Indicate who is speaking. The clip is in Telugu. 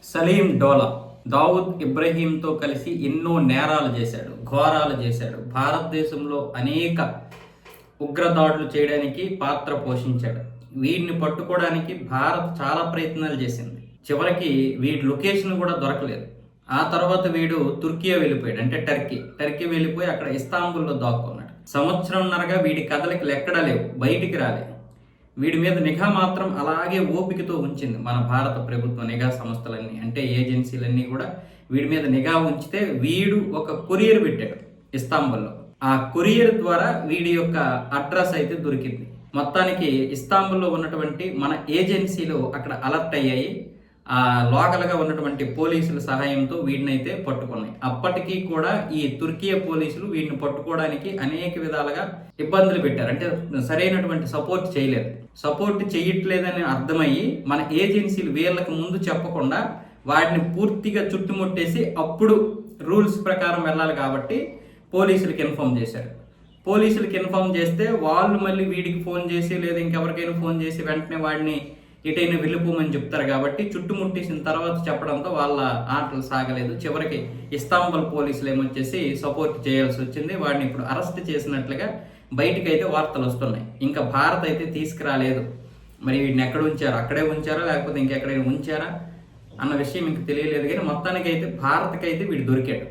Speaker 1: సలీం డోలా దావుద్ ఇబ్రహీంతో కలిసి ఎన్నో నేరాలు చేశాడు, ఘోరాలు చేశాడు. భారతదేశంలో అనేక ఉగ్రదాడులు చేయడానికి పాత్ర పోషించాడు. వీడిని పట్టుకోవడానికి భారత్ చాలా ప్రయత్నాలు చేసింది. చివరికి వీడి లొకేషన్ కూడా దొరకలేదు. ఆ తర్వాత వీడు తుర్కియా వెళ్ళిపోయాడు, అంటే టర్కీ వెళ్ళిపోయి అక్కడ ఇస్తాంబుల్లో దాక్కున్నాడు. సంవత్సరంన్నరగా వీడి కథలకి ఎక్కడా లేవు, బయటికి రాలేదు. వీడి మీద నిఘా మాత్రం అలాగే ఓపికతో ఉంచింది మన భారత ప్రభుత్వ నిఘా సంస్థలన్నీ, అంటే ఏజెన్సీలన్నీ కూడా వీడి మీద నిఘా ఉంచితే వీడు ఒక కొరియర్ పెట్టాడు ఇస్తాంబుల్లో. ఆ కొరియర్ ద్వారా వీడి యొక్క అడ్రస్ అయితే దొరికింది. మొత్తానికి ఇస్తాంబుల్లో ఉన్నటువంటి మన ఏజెన్సీలు అక్కడ అలర్ట్ అయ్యాయి. ఆ లోకల్గా ఉన్నటువంటి పోలీసుల సహాయంతో వీడినైతే పట్టుకున్నాయి. అప్పటికీ కూడా ఈ తుర్కియా పోలీసులు వీడిని పట్టుకోవడానికి అనేక విధాలుగా ఇబ్బందులు పెట్టారు, అంటే సరైనటువంటి సపోర్ట్ చేయలేదు. సపోర్ట్ చేయట్లేదని అర్థమయ్యి మన ఏజెన్సీలు వీళ్ళకి ముందు చెప్పకుండా వాడిని పూర్తిగా చుట్టుముట్టేసి అప్పుడు రూల్స్ ప్రకారం వెళ్ళాలి కాబట్టి పోలీసులకు ఇన్ఫార్మ్ చేశారు. పోలీసులకు ఇన్ఫార్మ్ చేస్తే వాళ్ళు మళ్ళీ వీడికి ఫోన్ చేసి లేదా ఇంకెవరికైనా ఫోన్ చేసి వెంటనే వాడిని ఎటైనా వెళ్ళిపోమని చెప్తారు. కాబట్టి చుట్టుముట్టేసిన తర్వాత చెప్పడంతో వాళ్ళ ఆటలు సాగలేదు. చివరికి ఇస్తాంబుల్ పోలీసులు ఏమొచ్చేసి సపోర్ట్ చేయాల్సి వచ్చింది. వాడిని ఇప్పుడు అరెస్ట్ చేసినట్లుగా బయటకైతే వార్తలు వస్తున్నాయి. ఇంకా భారత్ అయితే తీసుకురాలేదు. మరి వీడిని ఎక్కడ ఉంచారు, అక్కడే ఉంచారా లేకపోతే ఇంకెక్కడైనా ఉంచారా అన్న విషయం ఇంక తెలియలేదు. కానీ మొత్తానికైతే భారత్కైతే వీడు దొరికాడు.